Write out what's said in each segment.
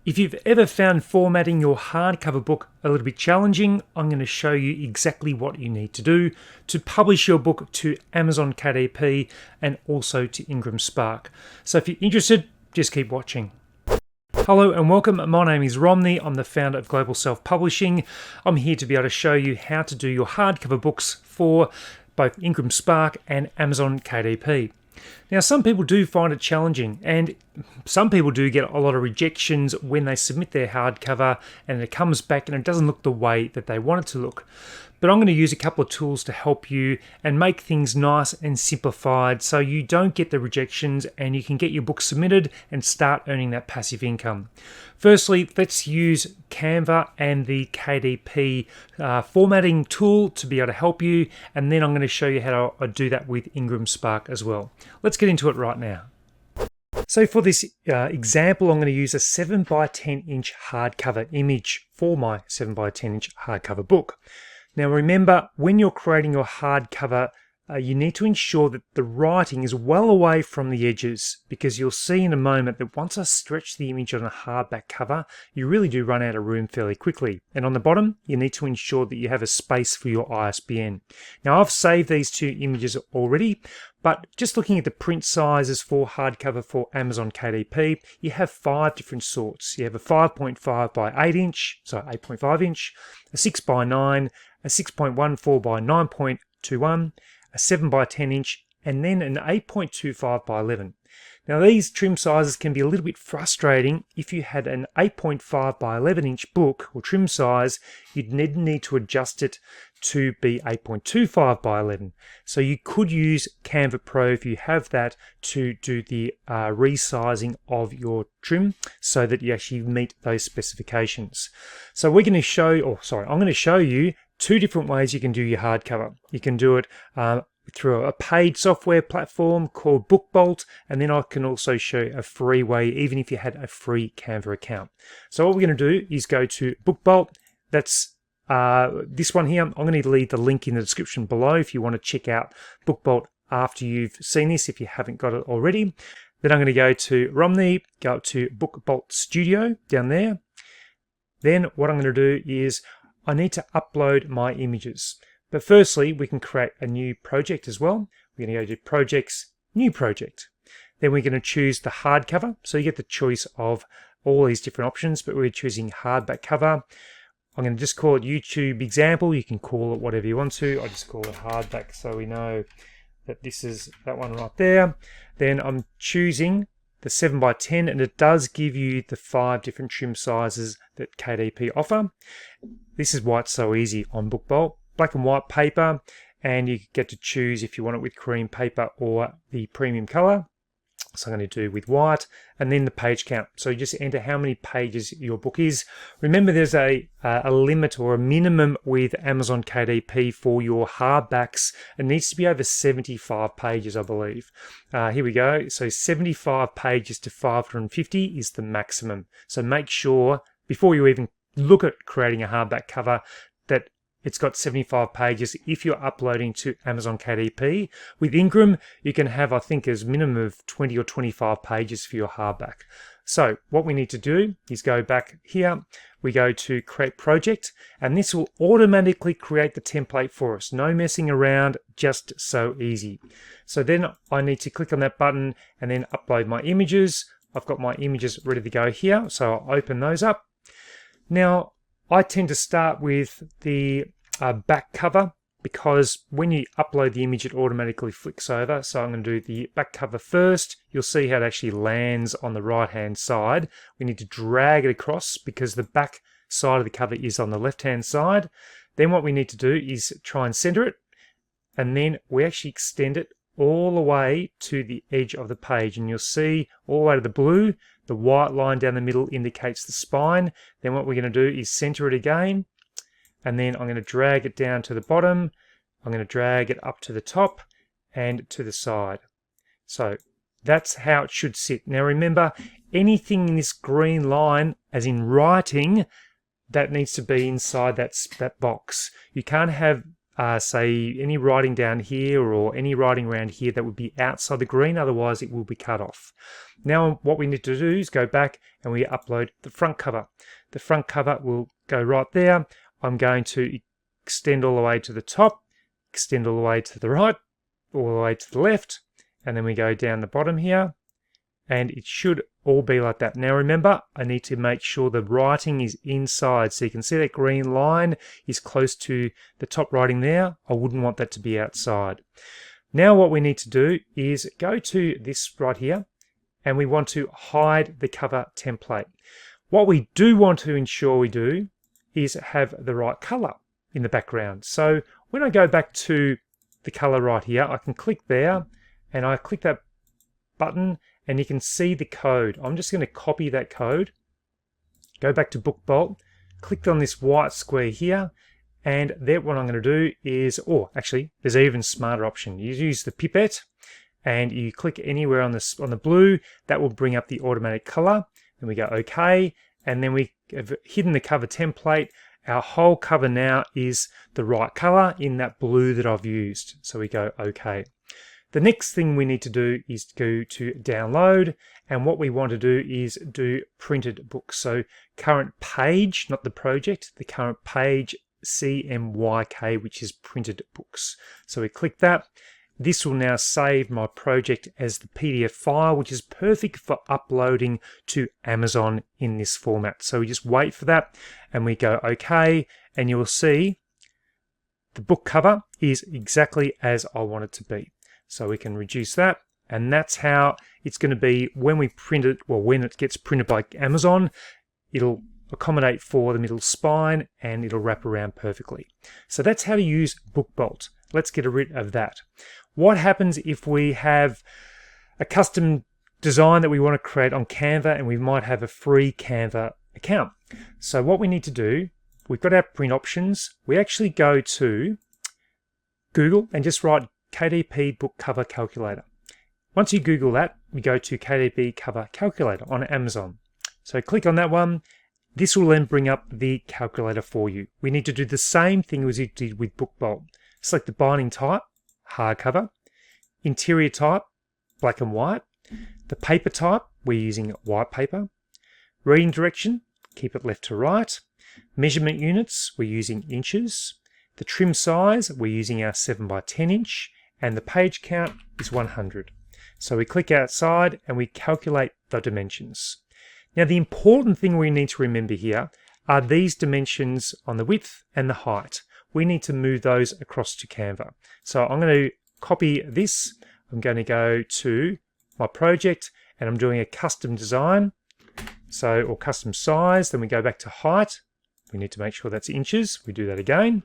If you've ever found formatting your hardcover book a little bit challenging, I'm going to show you exactly what you need to do to publish your book to Amazon KDP and also to IngramSpark. So if you're interested, just keep watching. Hello and welcome. My name is Romney. I'm the founder of Global Self-Publishing. I'm here to be able to show you how to do your hardcover books for both IngramSpark and Amazon KDP. Now, some people do find it challenging, and some people do get a lot of rejections when they submit their hardcover and it comes back and it doesn't look the way that they want it to look. But I'm going to use a couple of tools to help you and make things nice and simplified so you don't get the rejections and you can get your book submitted and start earning that passive income. Firstly, let's use Canva and the KDP formatting tool to be able to help you, and then I'm going to show you how to do that with IngramSpark as well. Let's get into it right now. So for this example, I'm going to use a 7 by 10 inch hardcover image for my 7 by 10 inch hardcover book. Now remember, when you're creating your hardcover, you need to ensure that the writing is well away from the edges, because you'll see in a moment that once I stretch the image on a hardback cover, you really do run out of room fairly quickly. And on the bottom, you need to ensure that you have a space for your ISBN. Now I've saved these two images already, but just looking at the print sizes for hardcover for Amazon KDP, you have 5 different sorts. You have a 5.5 by 8 inch, so 8.5 inch, a 6 by 9, a 6.14 by 9.21, a 7 by 10 inch, and then an 8.25 by 11. Now these trim sizes can be a little bit frustrating. If you had an 8.5 by 11 inch book or trim size, you'd need to adjust it to be 8.25 by 11. So you could use Canva Pro if you have that to do the resizing of your trim so that you actually meet those specifications. So we're going to show, I'm going to show you 2 different ways you can do your hardcover. You can do it through a paid software platform called BookBolt, and then I can also show you a free way, even if you had a free Canva account. So what we're going to do is go to BookBolt. That's this one here. I'm going to leave the link in the description below if you want to check out BookBolt after you've seen this, if you haven't got it already. Then I'm going to go to Romney, go up to BookBolt Studio down there. Then what I'm going to do is I need to upload my images. But firstly, we can create a new project as well. We're going to go to Projects, New Project. Then we're going to choose the hardcover. So you get the choice of all these different options, but we're choosing hardback cover. I'm going to just call it YouTube example. You can call it whatever you want to. I just call it hardback so we know that this is that one right there. Then I'm choosing the 7 by 10, and it does give you the 5 different trim sizes that KDP offer. This is why it's so easy on BookBolt. Black and white paper, and you get to choose if you want it with cream paper or the premium color. So I'm going to do with white, and then the page count. So you just enter how many pages your book is. Remember, there's a limit or a minimum with Amazon KDP for your hardbacks. It needs to be over 75 pages, I believe. Here we go. So 75 pages to 550 is the maximum. So make sure before you even look at creating a hardback cover that it's got 75 pages if you're uploading to Amazon KDP. With Ingram, you can have, I think, as minimum of 20 or 25 pages for your hardback. So what we need to do is go back here. We go to Create Project, and this will automatically create the template for us. No messing around, just so easy. So then I need to click on that button and then upload my images. I've got my images ready to go here, so I'll open those up. Now, I tend to start with the back cover, because when you upload the image, it automatically flicks over. So I'm going to do the back cover first. You'll see how it actually lands on the right-hand side. We need to drag it across because the back side of the cover is on the left-hand side. Then what we need to do is try and center it, and then we actually extend it all the way to the edge of the page, and you'll see all the way to the blue. The white line down the middle indicates the spine. Then what we're going to do is center it again, and then I'm going to drag it down to the bottom. I'm going to drag it up to the top and to the side. So that's how it should sit. Now remember, anything in this green line, as in writing, that needs to be inside that box. You can't have say any writing down here or any writing around here that would be outside the green, otherwise it will be cut off. Now what we need to do is go back and we upload the front cover. The front cover will go right there. I'm going to extend all the way to the top, extend all the way to the right, all the way to the left, and then we go down the bottom here, and it should all be like that. Now remember, I need to make sure the writing is inside, so you can see that green line is close to the top writing there. I wouldn't want that to be outside. Now what we need to do is go to this right here, and we want to hide the cover template. What we do want to ensure we do is have the right color in the background. So when I go back to the color right here, I can click there and I click that button and you can see the code. I'm just going to copy that code, go back to BookBolt, click on this white square here, and then what I'm going to do is, actually there's an even smarter option. You use the pipette and you click anywhere on the blue, that will bring up the automatic color. Then we go OK, and then we have hidden the cover template. Our whole cover now is the right color in that blue that I've used. So we go OK. The next thing we need to do is go to download, and what we want to do is do printed books. So current page, not the project, the current page CMYK, which is printed books. So we click that. This will now save my project as the PDF file, which is perfect for uploading to Amazon in this format. So we just wait for that and we go OK, and you will see the book cover is exactly as I want it to be. So we can reduce that, and that's how it's going to be when we print it, well, when it gets printed by Amazon. It'll accommodate for the middle spine and it'll wrap around perfectly. So that's how to use BookBolt. Let's get rid of that. What happens if we have a custom design that we want to create on Canva and we might have a free Canva account? So what we need to do, we've got our print options. We actually go to Google and just write KDP book cover calculator. Once you Google that, we go to KDP cover calculator on Amazon. So click on that one. This will then bring up the calculator for you. We need to do the same thing as you did with BookBolt. Select the binding type, hardcover, interior type, black and white, the paper type, we're using white paper, reading direction, keep it left to right, measurement units, we're using inches, the trim size, we're using our 7x10 inch, and the page count is 100. So we click outside and we calculate the dimensions. Now the important thing we need to remember here are these dimensions on the width and the height. We need to move those across to Canva. So I'm going to copy this. I'm going to go to my project and I'm doing a custom design. So, or custom size. Then we go back to height. We need to make sure that's inches. We do that again.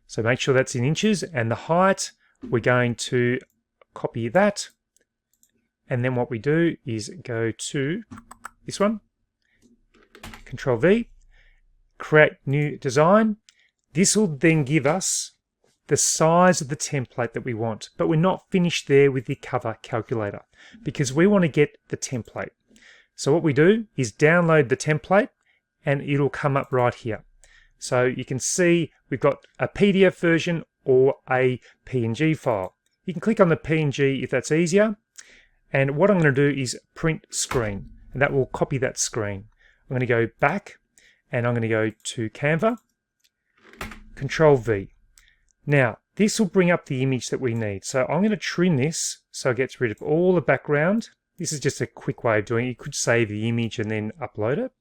So make sure that's in inches, and the height, we're going to copy that. And then what we do is go to this one, Control V, create new design. This will then give us the size of the template that we want, but we're not finished there with the cover calculator because we want to get the template. So what we do is download the template and it'll come up right here. So you can see we've got a PDF version or a PNG file. You can click on the PNG if that's easier. And what I'm going to do is print screen, and that will copy that screen. I'm going to go back and I'm going to go to Canva, Control V. Now, this will bring up the image that we need. So I'm going to trim this so it gets rid of all the background. This is just a quick way of doing it. You could save the image and then upload it.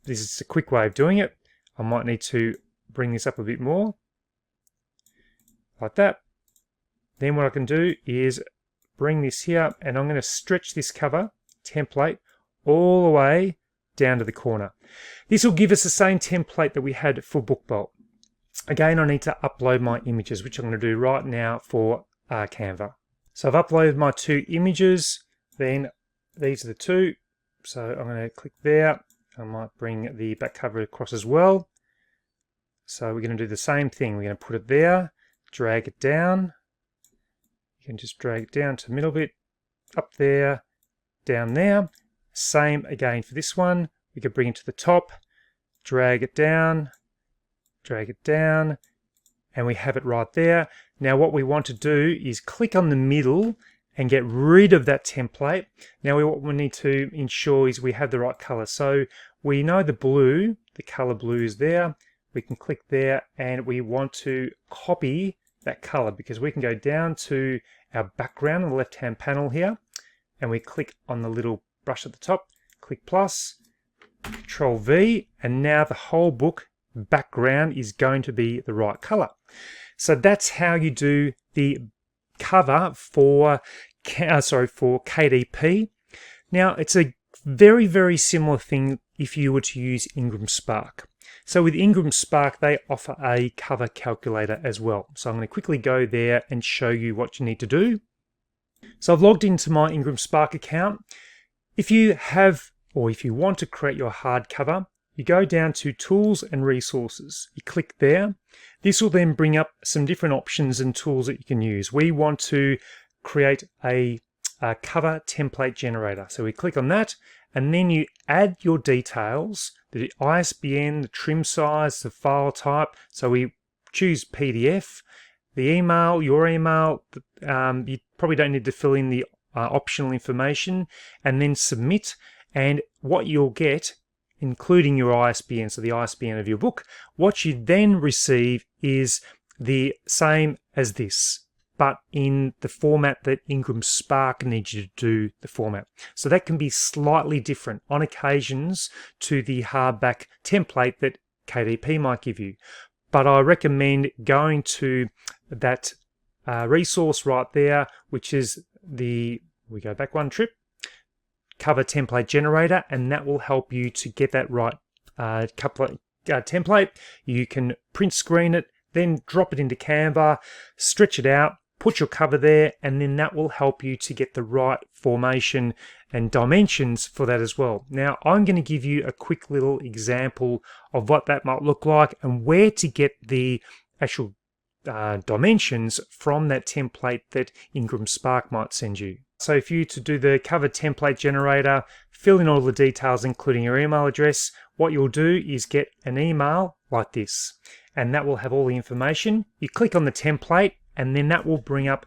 This is a quick way of doing it. I might need to bring this up a bit more, like that. Then what I can do is bring this here, and I'm going to stretch this cover template all the way down to the corner. This will give us the same template that we had for BookBolt. Again, I need to upload my images, which I'm going to do right now for Canva. So I've uploaded my 2 images, then these are the 2. So I'm going to click there. I might bring the back cover across as well. So we're going to do the same thing. We're going to put it there, drag it down. You can just drag it down to the middle bit, up there, down there. Same again for this one. We can bring it to the top, drag it down, and we have it right there. Now what we want to do is click on the middle and get rid of that template. Now what we need to ensure is we have the right color. So we know the blue, the color blue is there. We can click there and we want to copy that color because we can go down to our background on the left hand panel here and we click on the little brush at the top, click plus, Control V, and now the whole book background is going to be the right color. So that's how you do the cover for KDP. Now it's a very, very similar thing if you were to use IngramSpark. So with IngramSpark, they offer a cover calculator as well. So I'm going to quickly go there and show you what you need to do. So I've logged into my IngramSpark account. If you have, or if you want to create your hardcover, you go down to Tools and Resources. You click there. This will then bring up some different options and tools that you can use. We want to create a cover template generator. So we click on that, and then you add your details, the ISBN, the trim size, the file type. So we choose PDF, the email, your email. You probably don't need to fill in the optional information, and then submit. And what you'll get, including your ISBN, so the ISBN of your book, what you then receive is the same as this, but in the format that IngramSpark needs you to do the format. So that can be slightly different on occasions to the hardback template that KDP might give you. But I recommend going to that resource right there, which is we go back one trip, cover template generator, and that will help you to get that right template. You can print screen it, then drop it into Canva, stretch it out, put your cover there, and then that will help you to get the right formation and dimensions for that as well. Now I'm going to give you a quick little example of what that might look like and where to get the actual dimensions from that template that IngramSpark might send you. So if you to do the cover template generator, fill in all the details including your email address, what you'll do is get an email like this, and that will have all the information. You click on the template and then that will bring up,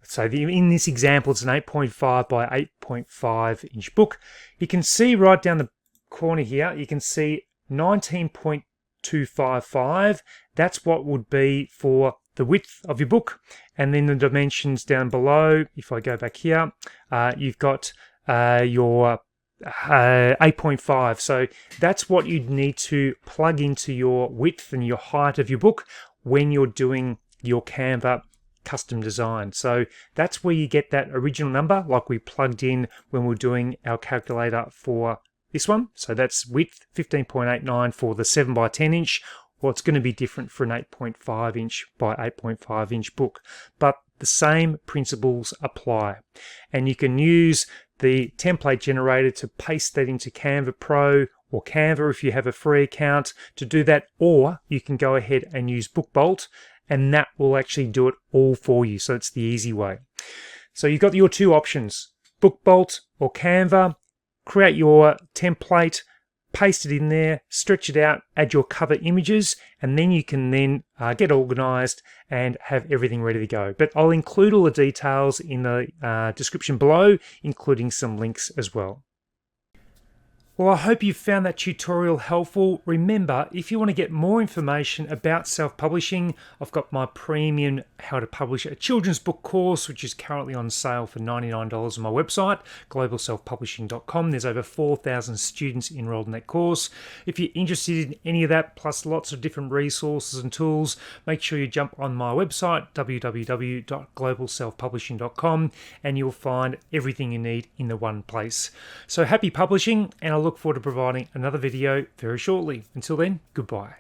so in this example it's an 8.5 by 8.5 inch book. You can see right down the corner here, you can see 19.255. That's what would be for the width of your book, and then the dimensions down below. If I go back here, you've got your 8.5. So that's what you'd need to plug into your width and your height of your book when you're doing your Canva custom design. So that's where you get that original number, like we plugged in when we're doing our calculator for this one. So that's width 15.89 for the 7 by 10 inch. Well, it's going to be different for an 8.5 inch by 8.5 inch book, but the same principles apply. And you can use the template generator to paste that into Canva Pro or Canva if you have a free account to do that, or you can go ahead and use BookBolt, and that will actually do it all for you. So it's the easy way. So you've got your two options, BookBolt or Canva. Create your template, paste it in there, stretch it out, add your cover images, and then you can then get organized and have everything ready to go. But I'll include all the details in the description below, including some links as well. Well, I hope you found that tutorial helpful. Remember, if you want to get more information about self-publishing, I've got my premium How to Publish a Children's Book course, which is currently on sale for $99 on my website, globalselfpublishing.com. There's over 4,000 students enrolled in that course. If you're interested in any of that, plus lots of different resources and tools, make sure you jump on my website, www.globalselfpublishing.com, and you'll find everything you need in the one place. So happy publishing, and I look forward to providing another video very shortly. Until then, goodbye.